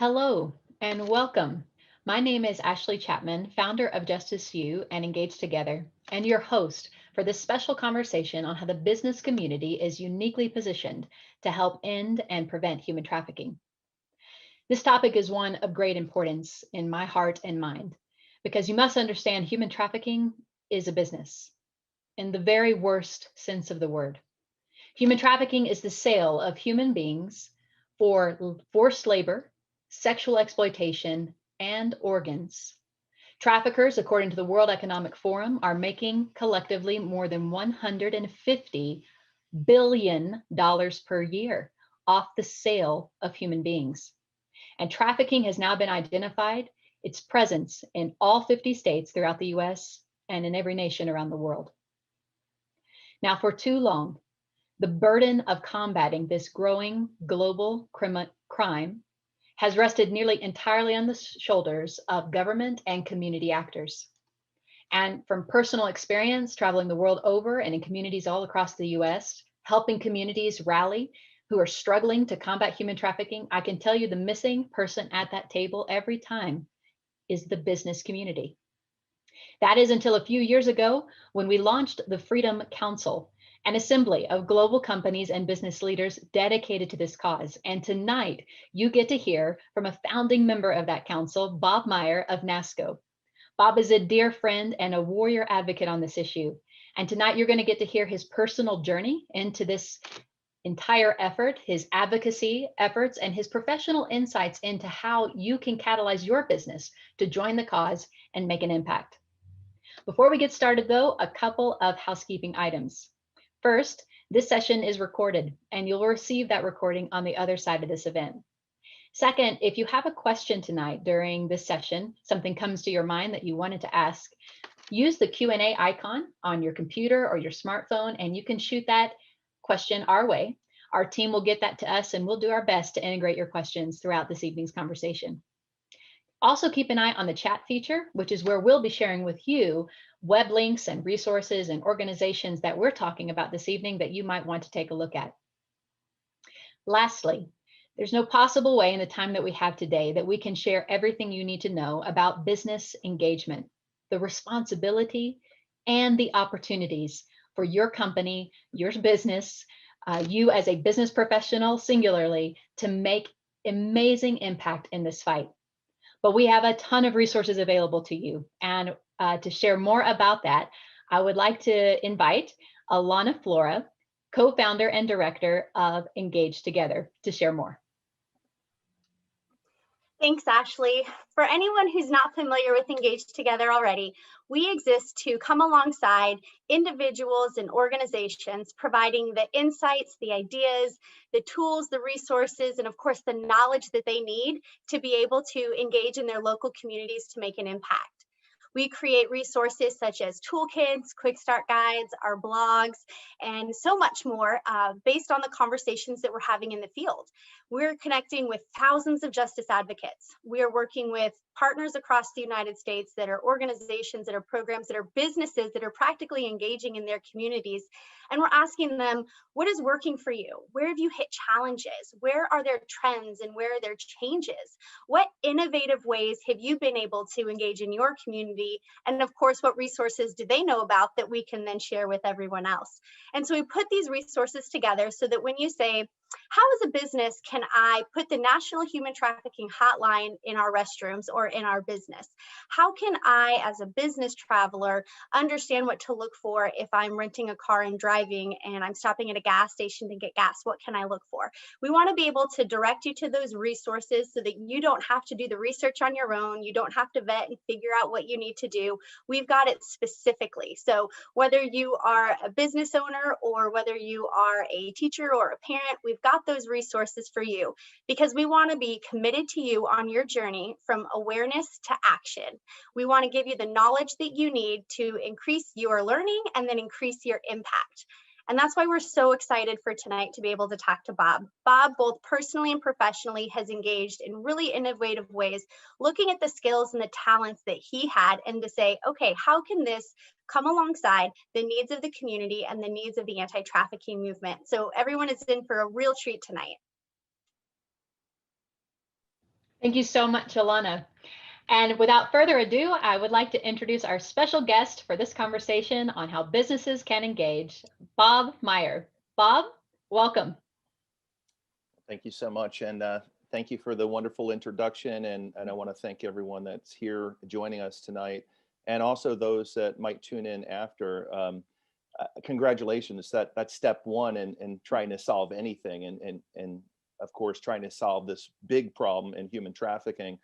Hello and welcome. My name is Ashley Chapman, founder of Justice U and Engage Together, and your host for this special conversation on how the business community is uniquely positioned to help end and prevent human trafficking. This topic is one of great importance in my heart and mind because you must understand human trafficking is a business in the very worst sense of the word. Human trafficking is the sale of human beings for forced labor, sexual exploitation, and organs. Traffickers, according to the World Economic Forum, are making collectively more than $150 billion per year off the sale of human beings. And trafficking has now been identified, its presence in all 50 states throughout the US and in every nation around the world. Now, for too long, the burden of combating this growing global crime has rested nearly entirely on the shoulders of government and community actors. And from personal experience, traveling the world over and in communities all across the US, helping communities rally who are struggling to combat human trafficking, I can tell you the missing person at that table every time is the business community. That is until a few years ago when we launched the Freedom Council, an assembly of global companies and business leaders dedicated to this cause. And tonight, you get to hear from a founding member of that council, Bob Meyer of NASCO. Bob is a dear friend and a warrior advocate on this issue. And tonight, you're going to get to hear his personal journey into this entire effort, his advocacy efforts, and his professional insights into how you can catalyze your business to join the cause and make an impact. Before we get started, though, a couple of housekeeping items. First, this session is recorded, and you'll receive that recording on the other side of this event. Second, if you have a question tonight during this session, something comes to your mind that you wanted to ask, use the Q&A icon on your computer or your smartphone, and you can shoot that question our way. Our team will get that to us, and we'll do our best to integrate your questions throughout this evening's conversation. Also keep an eye on the chat feature, which is where we'll be sharing with you web links and resources and organizations that we're talking about this evening that you might want to take a look at. Lastly, there's no possible way in the time that we have today that we can share everything you need to know about business engagement, the responsibility and the opportunities for your company, your business, you as a business professional singularly, to make amazing impact in this fight. But we have a ton of resources available to you. And to share more about that, I would like to invite Alana Flora, co-founder and director of Engage Together, to share more. Thanks, Ashley. For anyone who's not familiar with Engage Together already, we exist to come alongside individuals and organizations, providing the insights, the ideas, the tools, the resources, and of course, the knowledge that they need to be able to engage in their local communities to make an impact. We create resources such as toolkits, quick start guides, our blogs, and so much more based on the conversations that we're having in the field. We're connecting with thousands of justice advocates. We are working with partners across the United States that are organizations, that are programs, that are businesses that are practically engaging in their communities. And we're asking them, what is working for you? Where have you hit challenges? Where are there trends and where are there changes? What innovative ways have you been able to engage in your community? And of course, what resources do they know about that we can then share with everyone else? And so we put these resources together so that when you say, how as a business can I put the National Human Trafficking Hotline in our restrooms or in our business? How can I, as a business traveler, understand what to look for if I'm renting a car and driving and I'm stopping at a gas station to get gas? What can I look for? We want to be able to direct you to those resources so that you don't have to do the research on your own. You don't have to vet and figure out what you need to do. We've got it specifically. So whether you are a business owner or whether you are a teacher or a parent, we've got those resources for you because we want to be committed to you on your journey from awareness to action. We want to give you the knowledge that you need to increase your learning and then increase your impact. And that's why we're so excited for tonight to be able to talk to Bob. Bob, both personally and professionally, has engaged in really innovative ways, looking at the skills and the talents that he had and to say, okay, how can this come alongside the needs of the community and the needs of the anti-trafficking movement? So everyone is in for a real treat tonight. Thank you so much, Alana. And without further ado, I would like to introduce our special guest for this conversation on how businesses can engage, Bob Meyer. Bob, welcome. Thank you so much. And thank you for the wonderful introduction. And I want to thank everyone that's here joining us tonight, and also those that might tune in after. Congratulations. That's step one in trying to solve anything. And of course, trying to solve this big problem in human trafficking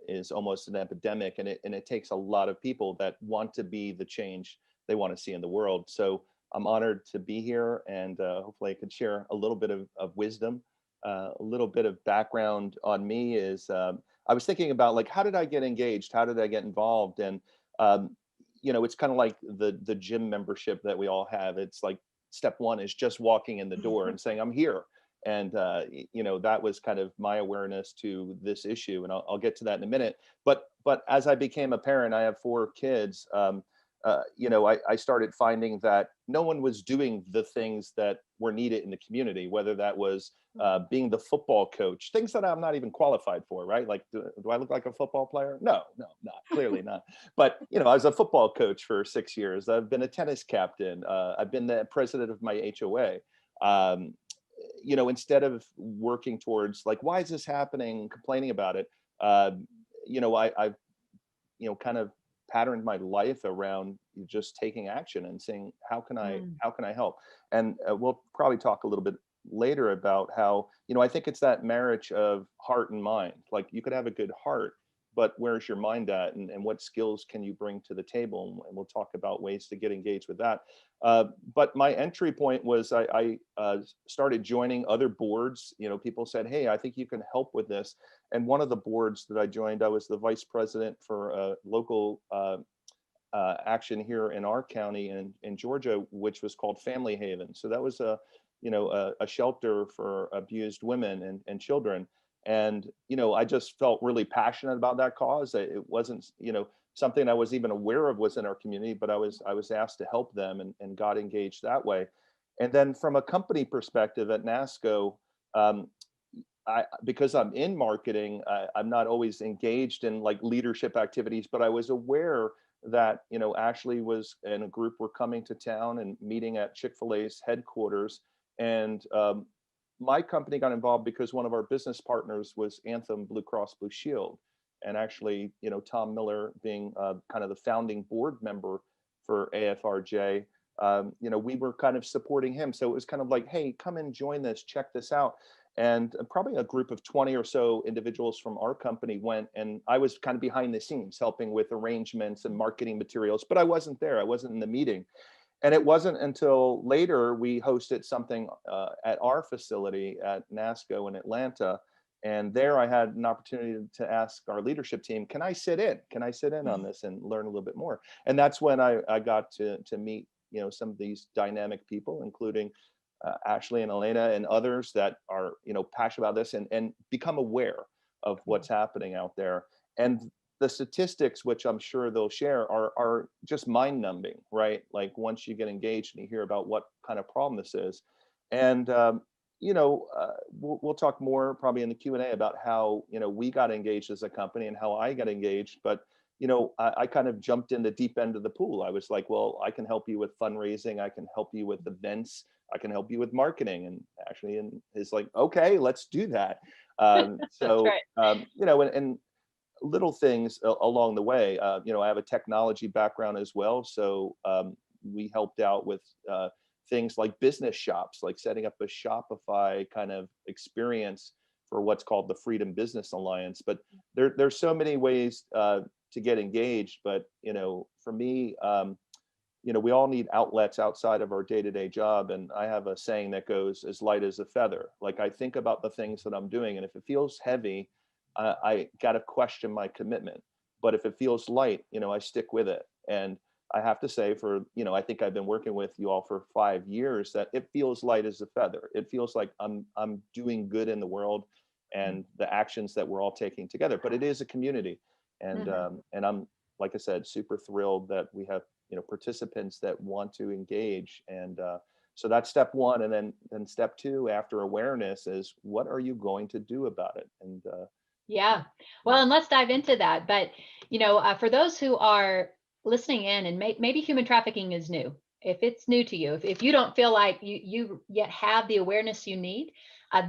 is almost an epidemic. And it takes a lot of people that want to be the change they want to see in the world. So I'm honored to be here, and hopefully I could share a little bit of wisdom. A little bit of background on me is I was thinking about, like, how did I get engaged? How did I get involved? And um, it's kind of like the gym membership that we all have. It's like step one is just walking in the door and saying, I'm here. And that was kind of my awareness to this issue, and I'll get to that in a minute. But as I became a parent, I have 4 kids. I started finding that no one was doing the things that were needed in the community, whether that was being the football coach, things that I'm not even qualified for, right? Like, do I look like a football player? No, not clearly not. But, I was a football coach for 6 years. I've been a tennis captain. I've been the president of my HOA. Um, Instead of working towards, like, why is this happening, complaining about it, I've kind of patterned my life around just taking action and saying, how can I help? And we'll probably talk a little bit later about how, I think it's that marriage of heart and mind. Like, you could have a good heart, but where's your mind at, and what skills can you bring to the table? And we'll talk about ways to get engaged with that. But my entry point was I started joining other boards. People said, hey, I think you can help with this. And one of the boards that I joined, I was the vice president for a local action here in our county in Georgia, which was called Family Haven. So that was a shelter for abused women and children. And, I just felt really passionate about that cause. It wasn't, something I was even aware of was in our community, but I was asked to help them, and got engaged that way. And then from a company perspective at NASCO, um, because I'm in marketing, I'm not always engaged in, like, leadership activities, but I was aware that, Ashley was and a group were coming to town and meeting at Chick-fil-A's headquarters. And my company got involved because one of our business partners was Anthem Blue Cross Blue Shield. And actually, Tom Miller being kind of the founding board member for AFRJ, we were kind of supporting him. So it was kind of like, hey, come and join this, check this out. And probably a group of 20 or so individuals from our company went, and I was kind of behind the scenes helping with arrangements and marketing materials, but I wasn't there. I wasn't in the meeting. And it wasn't until later we hosted something at our facility at NASCO in Atlanta. And there I had an opportunity to ask our leadership team, can I sit in? Can I sit in on this and learn a little bit more? And that's when I got to meet, some of these dynamic people, including Ashley and Elena and others that are, passionate about this, and become aware of what's happening out there. And the statistics, which I'm sure they'll share, are just mind numbing, right? Like, once you get engaged and you hear about what kind of problem this is. And, we'll talk more probably in the Q&A about how, we got engaged as a company and how I got engaged. But, I kind of jumped in the deep end of the pool. I was like, well, I can help you with fundraising. I can help you with events. I can help you with marketing. And actually, and is like, okay, let's do that. So, Right. and little things along the way. I have a technology background as well. So we helped out with things like business shops, like setting up a Shopify kind of experience for what's called the Freedom Business Alliance. But there's so many ways to get engaged. But, for me, we all need outlets outside of our day-to-day job. And I have a saying that goes, as light as a feather. Like, I think about the things that I'm doing, and if it feels heavy, I got to question my commitment. But if it feels light, I stick with it. And I have to say, I think I've been working with you all for 5 years, that it feels light as a feather. It feels like I'm doing good in the world, and the actions that we're all taking together. But it is a community. And and I'm, like I said, super thrilled that we have, participants that want to engage. And so that's step one. And then step two, after awareness, is what are you going to do about it? And Yeah. Well, and let's dive into that. But, for those who are listening in and maybe human trafficking is new, if it's new to you, if you don't feel like you yet have the awareness you need,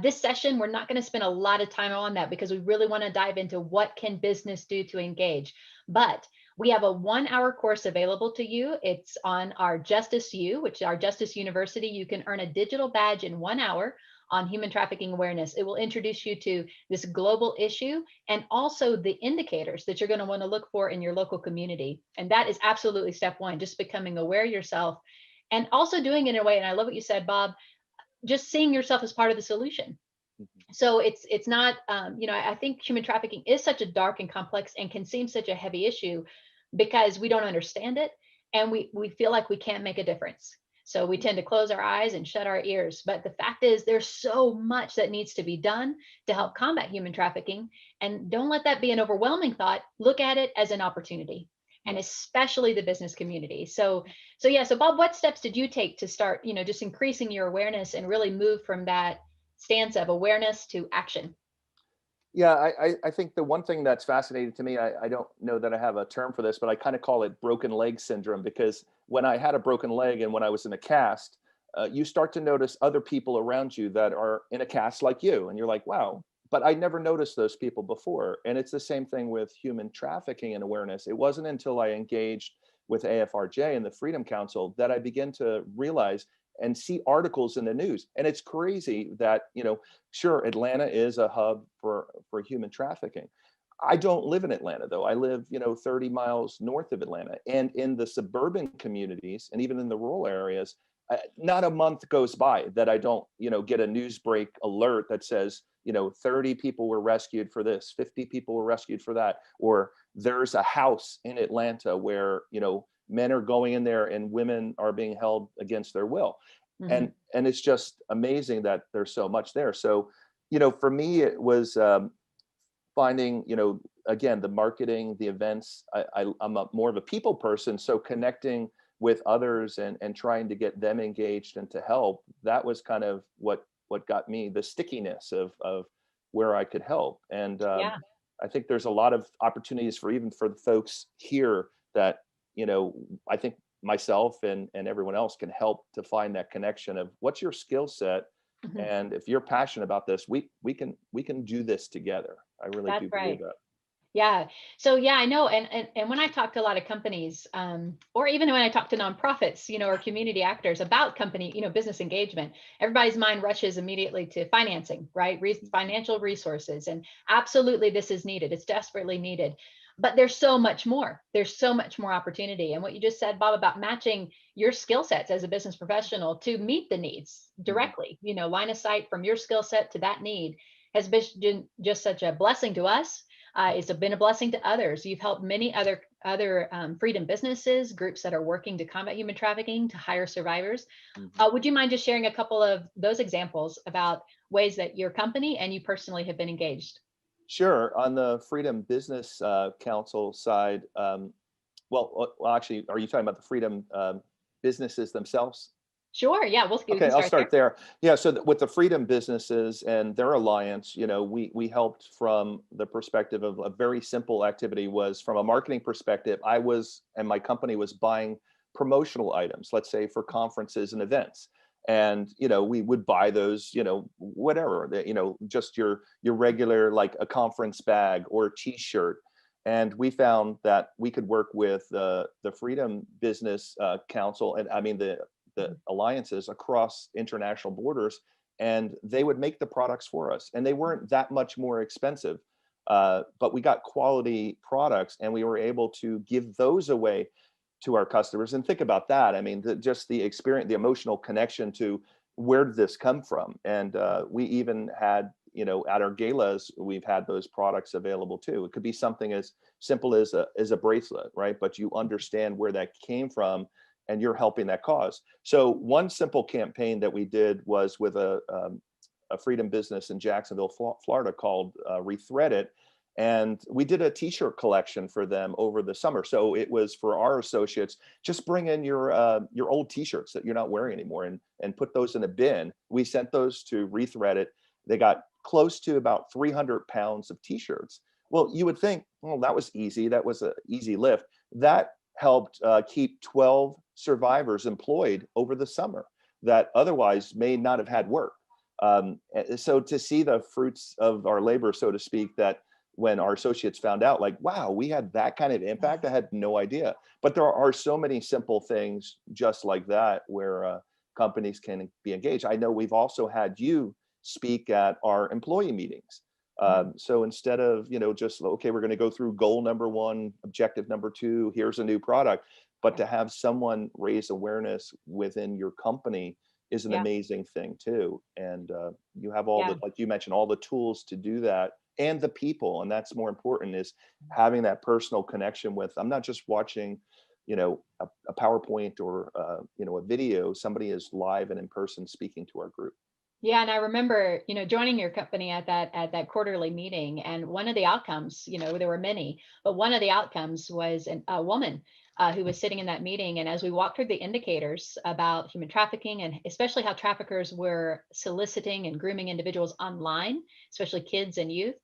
this session, we're not going to spend a lot of time on that because we really want to dive into what can business do to engage. But we have a 1 hour course available to you. It's on our Justice U, which is our Justice University. You can earn a digital badge in 1 hour on human trafficking awareness. It will introduce you to this global issue and also the indicators that you're going to want to look for in your local community. And that is absolutely step one, just becoming aware yourself and also doing it in a way. And I love what you said, Bob, just seeing yourself as part of the solution. Mhm. So it's not, I think human trafficking is such a dark and complex and can seem such a heavy issue because we don't understand it and we feel like we can't make a difference. So we tend to close our eyes and shut our ears. But the fact is, there's so much that needs to be done to help combat human trafficking. And don't let that be an overwhelming thought. Look at it as an opportunity, and Yeah. especially the business community. So Bob, what steps did you take to start, just increasing your awareness and really move from that stance of awareness to action? Yeah, I think the one thing that's fascinating to me, I don't know that I have a term for this, but I kind of call it broken leg syndrome, because when I had a broken leg and when I was in a cast, you start to notice other people around you that are in a cast like you. And you're like, wow, but I never noticed those people before. And it's the same thing with human trafficking and awareness. It wasn't until I engaged with AFRJ and the Freedom Council that I began to realize and see articles in the news. And it's crazy that, sure, Atlanta is a hub for human trafficking. I don't live in Atlanta though. I live, 30 miles north of Atlanta, and in the suburban communities and even in the rural areas, not a month goes by that I don't, get a news break alert that says, 30 people were rescued for this, 50 people were rescued for that, or there's a house in Atlanta where, men are going in there and women are being held against their will. Mhm. And it's just amazing that there's so much there. So, for me, it was finding, again, the marketing, the events. I'm more of a people person, so connecting with others and trying to get them engaged and to help. That was kind of what got me the stickiness of where I could help. And Yeah. I think there's a lot of opportunities for even for the folks here that, I think myself and everyone else can help to find that connection of what's your skill set. Mhm. And if you're passionate about this, we can do this together. I really That's do believe right. that. Yeah. So yeah, I know. And when I talk to a lot of companies, or even when I talk to nonprofits, or community actors about company, business engagement, everybody's mind rushes immediately to financing, right? Financial resources. And absolutely, this is needed. It's desperately needed. But there's so much more. There's so much more opportunity. And what you just said, Bob, about matching your skill sets as a business professional to meet the needs Mhm. directly, line of sight from your skill set to that need has been just such a blessing to us. It's been a blessing to others. You've helped many other freedom businesses, groups that are working to combat human trafficking, to hire survivors. Mhm. Would you mind just sharing a couple of those examples about ways that your company and you personally have been engaged? Sure. On the Freedom Business Council side, well, actually, are you talking about the freedom businesses themselves? Sure. Yeah, we Okay, can I'll start there. start there. Yeah, so with the freedom businesses and their alliance, we helped from the perspective of a very simple activity. Was from a marketing perspective, I was and my company was buying promotional items, let's say for conferences and events. And we would buy those, whatever, just your regular, like a conference bag or a t-shirt. And we found that we could work with the Freedom Business Council, and I mean the alliances across international borders, and they would make the products for us, and they weren't that much more expensive, but we got quality products and we were able to give those away to our customers. And think about that. I mean, just the experience, the emotional connection to where did this come from. And we even had, at our galas, we've had those products available too. It could be something as simple as a bracelet, right? But you understand where that came from and you're helping that cause. So one simple campaign that we did was with a freedom business in Jacksonville, Florida, called Rethread It. And we did a t-shirt collection for them over the summer. So it was for our associates, just bring in your old t-shirts that you're not wearing anymore and put those in a bin. We sent those to Rethread It. They got close to about 300 pounds of t-shirts. Well, you would think, well, that was easy. That was an easy lift. That helped keep 12 survivors employed over the summer that otherwise may not have had work. So to see the fruits of our labor, so to speak, that when our associates found out, like, wow, we had that kind of impact, I had no idea. But there are so many simple things just like that where companies can be engaged. I know we've also had you speak at our employee meetings. So instead of, just, okay, we're going to go through goal number 1, objective number 2, here's a new product, but to have someone raise awareness within your company is an amazing thing too. And you have all the, like you mentioned, all the tools to do that, and the people. And that's more important, is having that personal connection with, I'm not just watching, a PowerPoint or, a video. Somebody is live and in person speaking to our group. Yeah, and I remember, joining your company at that quarterly meeting, and one of the outcomes, there were many, but one of the outcomes was a woman who was sitting in that meeting, and as we walked through the indicators about human trafficking, and especially how traffickers were soliciting and grooming individuals online, especially kids and youth,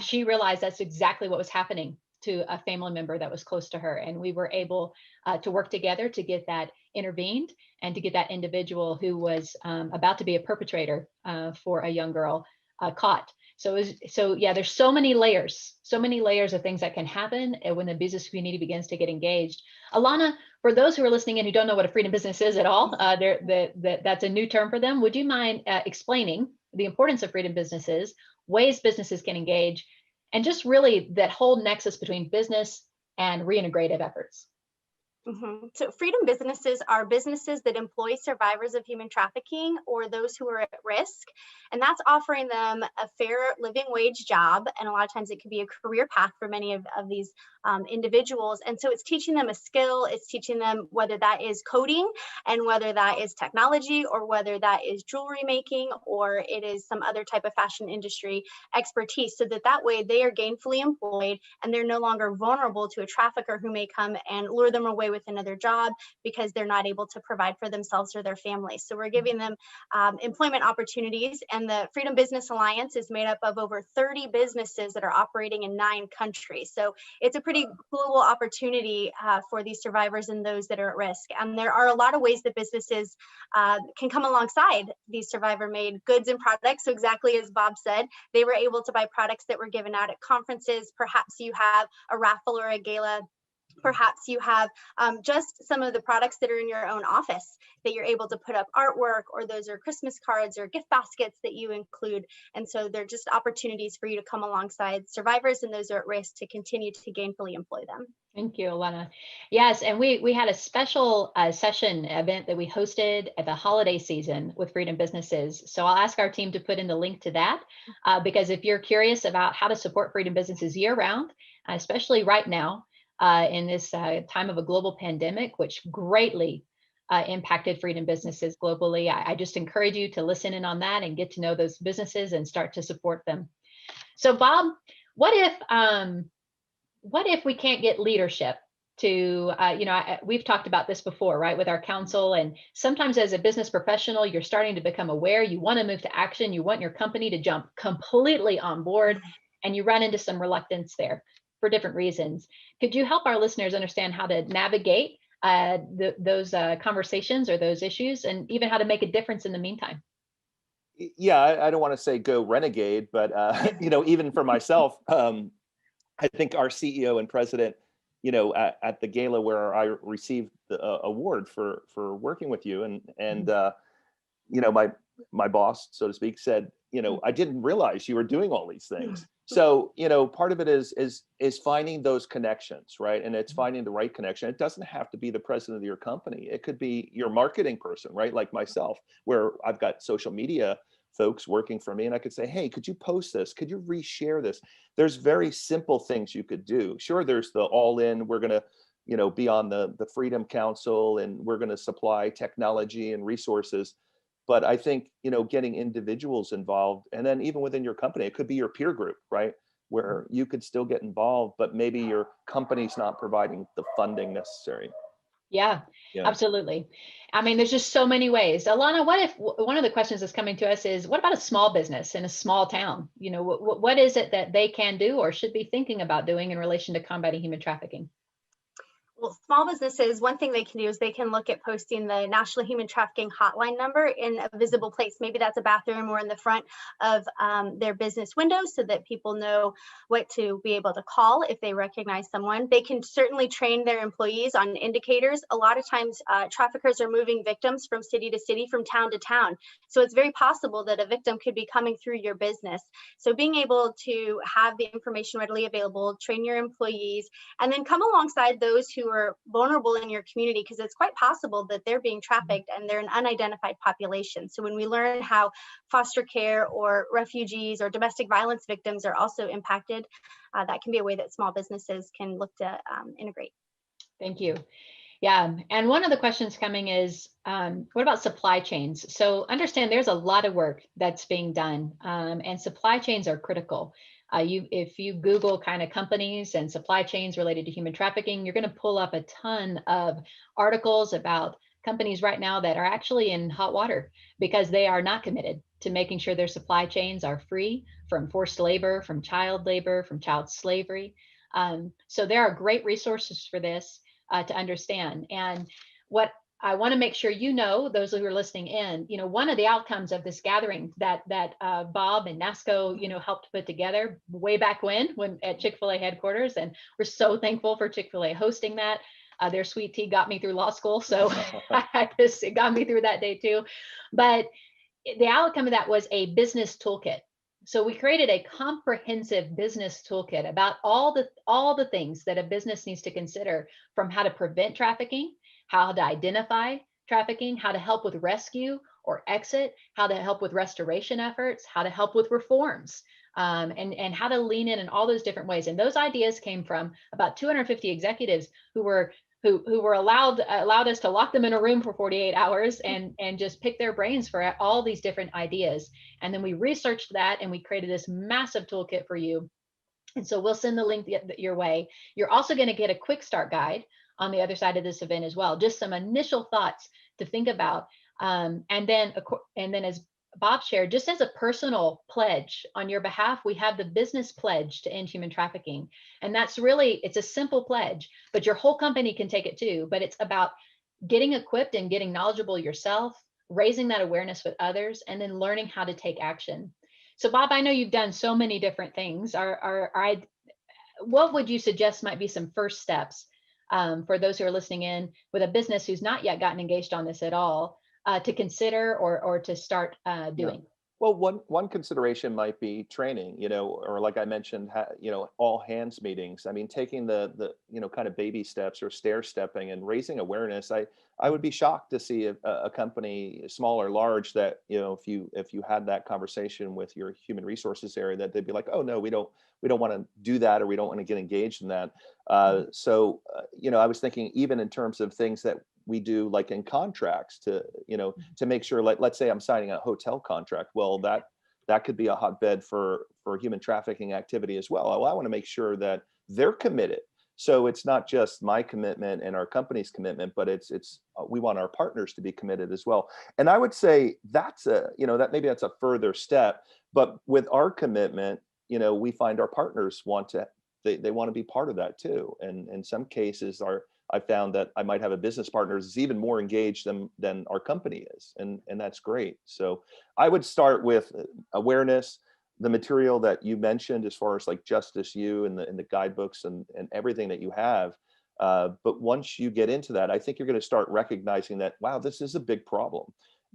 she realized that's exactly what was happening to a family member that was close to her, and we were able to work together to get that intervened and to get that individual who was about to be a perpetrator for a young girl caught. So there's so many layers of things that can happen when the business community begins to get engaged. Alana, for those who are listening in who don't know what a freedom business is at all, that's a new term for them. Would you mind explaining the importance of freedom businesses, ways businesses can engage, and just really that whole nexus between business and reintegrative efforts? So freedom businesses are businesses that employ survivors of human trafficking or those who are at risk. And that's offering them a fair living wage job. And a lot of times it could be a career path for many of these individuals. And so it's teaching them a skill. It's teaching them whether that is coding and whether that is technology or whether that is jewelry making or it is some other type of fashion industry expertise, so that way they are gainfully employed and they're no longer vulnerable to a trafficker who may come and lure them away with another job because they're not able to provide for themselves or their families. So we're giving them employment opportunities, and the Freedom Business Alliance is made up of over 30 businesses that are operating in 9 countries. So it's a pretty global opportunity for these survivors and those that are at risk. And there are a lot of ways that businesses can come alongside these survivor-made goods and products. So exactly as Bob said, they were able to buy products that were given out at conferences. Perhaps you have a raffle or a gala. Perhaps you have just some of the products that are in your own office that you're able to put up artwork, or those are Christmas cards or gift baskets that you include. And so they're just opportunities for you to come alongside survivors and those who are at risk to continue to gainfully employ them. Thank you, Alana. Yes, and we had a special session event that we hosted at the holiday season with Freedom Businesses. So I'll ask our team to put in the link to that, because if you're curious about how to support Freedom Businesses year round, especially right now, in this time of a global pandemic, which greatly impacted freedom businesses globally. I just encourage you to listen in on that and get to know those businesses and start to support them. So Bob, what if we can't get leadership to, we've talked about this before, right, with our council, and sometimes as a business professional, you're starting to become aware, you want to move to action, you want your company to jump completely on board, and you run into some reluctance there for different reasons. Could you help our listeners understand how to navigate those conversations or those issues, and even how to make a difference in the meantime? Yeah, I don't want to say go renegade, but even for myself, I think our CEO and president, at the gala where I received the award for working with you, and my boss, so to speak, said, I didn't realize you were doing all these things. So, part of it is finding those connections, right? And it's finding the right connection. It doesn't have to be the president of your company. It could be your marketing person, right? Like myself, where I've got social media folks working for me, and I could say, hey, could you post this? Could you reshare this? There's very simple things you could do. Sure, there's the all in, we're going to, be on the Freedom Council, and we're going to supply technology and resources. But I think, getting individuals involved, and then even within your company, it could be your peer group, right? Where you could still get involved, but maybe your company's not providing the funding necessary. Yeah, Yeah. absolutely. I mean, there's just so many ways. Alana, what if one of the questions that's coming to us is, what about a small business in a small town? You know, what is it that they can do or should be thinking about doing in relation to combating human trafficking? Well, small businesses, one thing they can do is they can look at posting the National Human Trafficking Hotline number in a visible place. Maybe that's a bathroom or in the front of their business windows so that people know what to be able to call if they recognize someone. They can certainly train their employees on indicators. A lot of times, traffickers are moving victims from city to city, from town to town. So it's very possible that a victim could be coming through your business. So being able to have the information readily available, train your employees, and then come alongside those who are vulnerable in your community, because it's quite possible that they're being trafficked and they're an unidentified population. So when we learn how foster care or refugees or domestic violence victims are also impacted, that can be a way that small businesses can look to integrate. Thank you. Yeah. And one of the questions coming is, what about supply chains? So understand there's a lot of work that's being done, and supply chains are critical. If you Google kind of companies and supply chains related to human trafficking, you're going to pull up a ton of articles about companies right now that are actually in hot water because they are not committed to making sure their supply chains are free from forced labor, from child slavery. So there are great resources for this to understand. And what I want to make sure you know, those who are listening in, you know, one of the outcomes of this gathering that Bob and NASCO, you know, helped put together way back when at Chick-fil-A headquarters, and we're so thankful for Chick-fil-A hosting that. Their sweet tea got me through law school, so it got me through that day too. But the outcome of that was a business toolkit. So we created a comprehensive business toolkit about all the things that a business needs to consider, from how to prevent trafficking, how to identify trafficking, how to help with rescue or exit, how to help with restoration efforts, how to help with reforms, and how to lean in all those different ways. And those ideas came from about 250 executives who were allowed us to lock them in a room for 48 hours and just pick their brains for all these different ideas. And then we researched that and we created this massive toolkit for you. And so we'll send the link your way. You're also going to get a quick start guide on the other side of this event as well, just some initial thoughts to think about. And then as Bob shared, just as a personal pledge on your behalf, we have the business pledge to end human trafficking. And that's really, it's a simple pledge, but your whole company can take it too. But it's about getting equipped and getting knowledgeable yourself, raising that awareness with others, and then learning how to take action. So Bob, I know you've done so many different things. What would you suggest might be some first steps for those who are listening in with a business who's not yet gotten engaged on this at all, to consider or to start doing? Yeah. Well, one consideration might be training, you know, or like I mentioned, you know, all hands meetings. I mean, taking the you know, kind of baby steps or stair stepping and raising awareness. I would be shocked to see a company, small or large, that, you know, if you had that conversation with your human resources area, that they'd be like, oh no, we don't want to do that, or we don't want to get engaged in that. You know, I was thinking even in terms of things that we do, like in contracts, to, you know, to make sure, like, let's say I'm signing a hotel contract. Well, that could be a hotbed for human trafficking activity as well. I want to make sure that they're committed. So it's not just my commitment and our company's commitment, but it's we want our partners to be committed as well. And I would say that's maybe that's a further step. But with our commitment, you know, we find our partners want to, they want to be part of that too. And in some cases, I found that I might have a business partner who's even more engaged than our company is, and that's great. So I would start with awareness, the material that you mentioned as far as like Justice U and the guidebooks and everything that you have. But once you get into that, I think you're going to start recognizing that, wow, this is a big problem.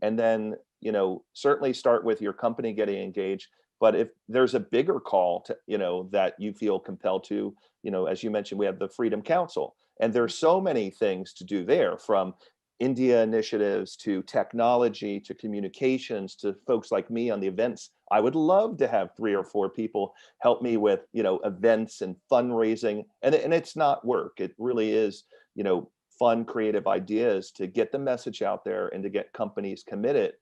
And then, you know, certainly start with your company getting engaged. But if there's a bigger call to, you know, that you feel compelled to, you know, as you mentioned, we have the Freedom Council, and there's so many things to do there, from India initiatives to technology to communications to folks like me on the events. I would love to have 3 or 4 people help me with, you know, events and fundraising. And it's not work. It really is, you know, fun, creative ideas to get the message out there and to get companies committed.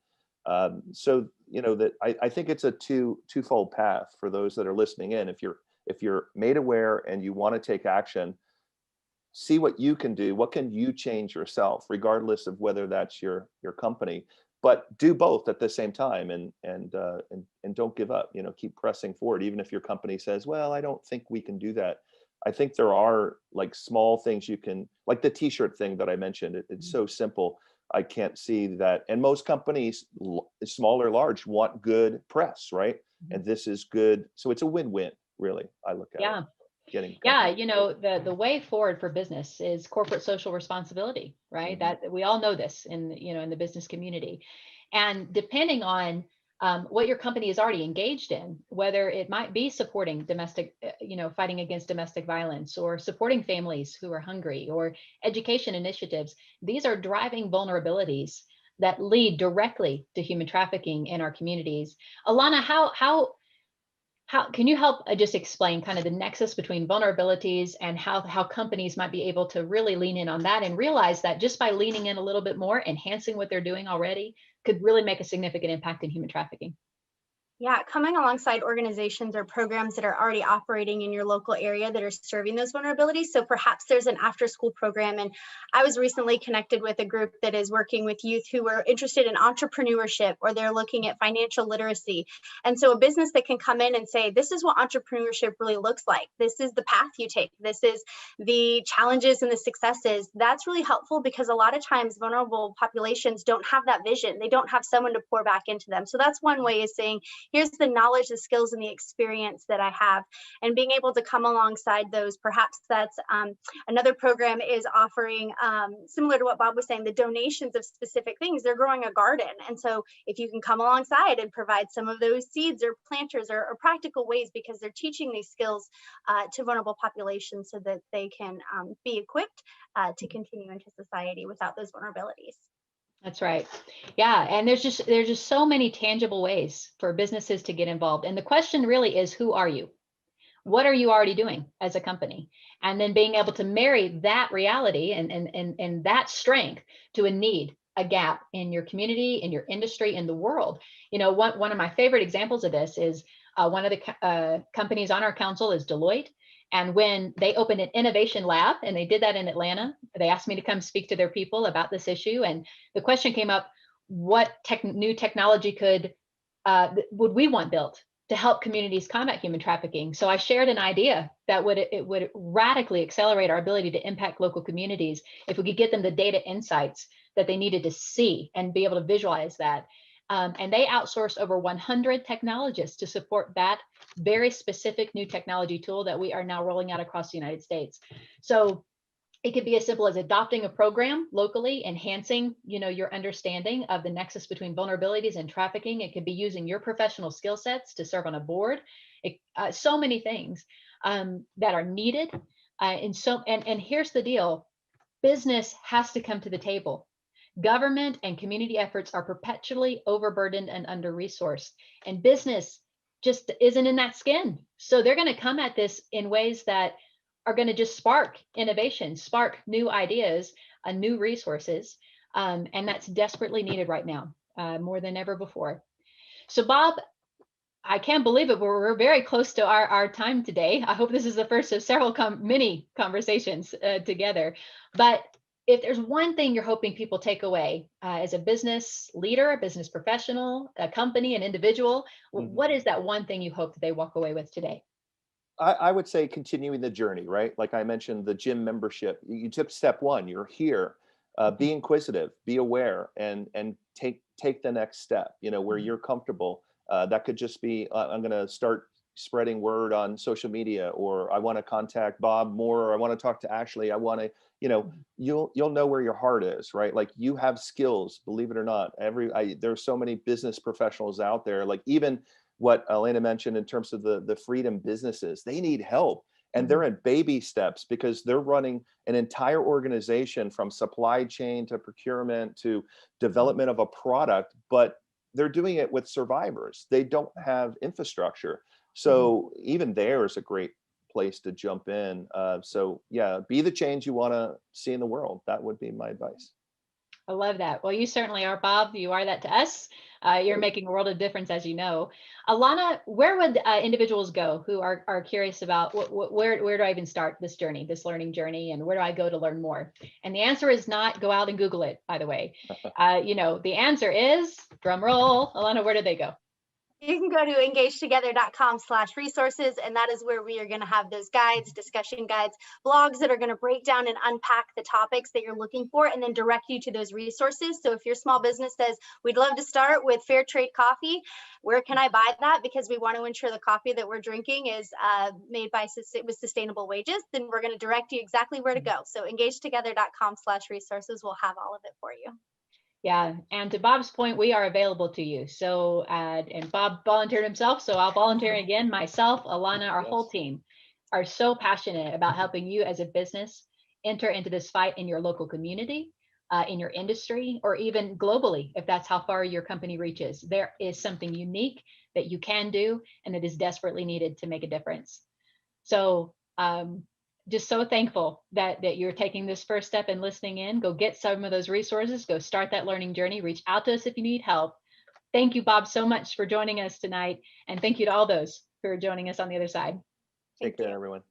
So, you know, that I think it's a twofold path for those that are listening in. If you're made aware and you want to take action, see what you can do. What can you change yourself, regardless of whether that's your company, but do both at the same time, and don't give up. You know, keep pressing forward, even if your company says, "Well, I don't think we can do that." I think there are like small things you can, like the t-shirt thing that I mentioned. It's so simple. I can't see that. And most companies, small or large, want good press, right? And this is good. So it's a win-win, really. I look at it. Yeah. Getting Yeah, companies. you know, the way forward for business is corporate social responsibility, right? That we all know this in, you know, in the business community. And depending on what your company is already engaged in, whether it might be supporting domestic, you know, fighting against domestic violence, or supporting families who are hungry, or education initiatives, these are driving vulnerabilities that lead directly to human trafficking in our communities. Alana, how can you help just explain kind of the nexus between vulnerabilities and how companies might be able to really lean in on that and realize that just by leaning in a little bit more, enhancing what they're doing already, could really make a significant impact in human trafficking? Yeah, coming alongside organizations or programs that are already operating in your local area that are serving those vulnerabilities. So perhaps there's an after school program. And I was recently connected with a group that is working with youth who are interested in entrepreneurship, or they're looking at financial literacy. And so a business that can come in and say, this is what entrepreneurship really looks like. This is the path you take. This is the challenges and the successes. That's really helpful, because a lot of times vulnerable populations don't have that vision. They don't have someone to pour back into them. So that's one way, is saying, here's the knowledge, the skills, and the experience that I have, and being able to come alongside those. Perhaps that's another program is offering, similar to what Bob was saying, the donations of specific things. They're growing a garden. And so if you can come alongside and provide some of those seeds or planters, or practical ways, because they're teaching these skills to vulnerable populations so that they can be equipped to continue into society without those vulnerabilities. That's right. Yeah, and there's just so many tangible ways for businesses to get involved. And the question really is, who are you? What are you already doing as a company? And then being able to marry that reality and that strength to a need, a gap in your community, in your industry, in the world. You know, one of my favorite examples of this is one of the companies on our council is Deloitte. And when they opened an innovation lab, and they did that in Atlanta, they asked me to come speak to their people about this issue. And the question came up, what new technology would we want built to help communities combat human trafficking? So I shared an idea that would radically accelerate our ability to impact local communities if we could get them the data insights that they needed to see and be able to visualize that. And they outsourced over 100 technologists to support that very specific new technology tool that we are now rolling out across the United States. So it could be as simple as adopting a program locally, enhancing, you know, your understanding of the nexus between vulnerabilities and trafficking. It could be using your professional skill sets to serve on a board. So many things that are needed. And here's the deal: business has to come to the table. Government and community efforts are perpetually overburdened and under-resourced, and business just isn't in that skin. So they're going to come at this in ways that are going to just spark innovation, spark new ideas, new resources, and that's desperately needed right now, more than ever before. So, Bob, I can't believe it, but we're very close to our time today. I hope this is the first of several mini conversations together. But if there's one thing you're hoping people take away as a business leader, a business professional, a company, an individual, what is that one thing you hope that they walk away with today? I would say continuing the journey, right? Like I mentioned, the gym membership. You took step one. You're here. Be inquisitive, be aware, and take the next step. You know, where you're comfortable. That could just be I'm going to start spreading word on social media, or I want to contact Bob more, or I want to talk to Ashley. I want to, you know, you'll know where your heart is, right? Like you have skills, believe it or not. There's so many business professionals out there. Like even what Elena mentioned in terms of the freedom businesses, they need help. And they're in baby steps because they're running an entire organization from supply chain to procurement to development of a product, but they're doing it with survivors. They don't have infrastructure. So even there is a great place to jump in. So yeah, be the change you want to see in the world. That would be my advice. I love that. Well, you certainly are, Bob. You are that to us. You're making a world of difference, as you know. Alana, where would individuals go who are curious about where do I even start this journey, this learning journey, and where do I go to learn more? And the answer is not go out and Google it, by the way. The answer is, drum roll, Alana, where do they go? You can go to engagetogether.com/resources, and that is where we are going to have those guides, discussion guides, blogs that are going to break down and unpack the topics that you're looking for and then direct you to those resources. So if your small business says, we'd love to start with fair trade coffee, where can I buy that? Because we want to ensure the coffee that we're drinking is made with sustainable wages, then we're going to direct you exactly where to go. So engagetogether.com/resources will have all of it for you. Yeah, and to Bob's point, we are available to you. So, and Bob volunteered himself, so I'll volunteer again. Myself, Alana, our whole team are so passionate about helping you as a business enter into this fight in your local community, in your industry, or even globally, if that's how far your company reaches. There is something unique that you can do, and it is desperately needed to make a difference. So, just so thankful that you're taking this first step and listening in. Go get some of those resources, go start that learning journey, reach out to us if you need help. Thank you, Bob, so much for joining us tonight. And thank you to all those who are joining us on the other side. Take care, everyone.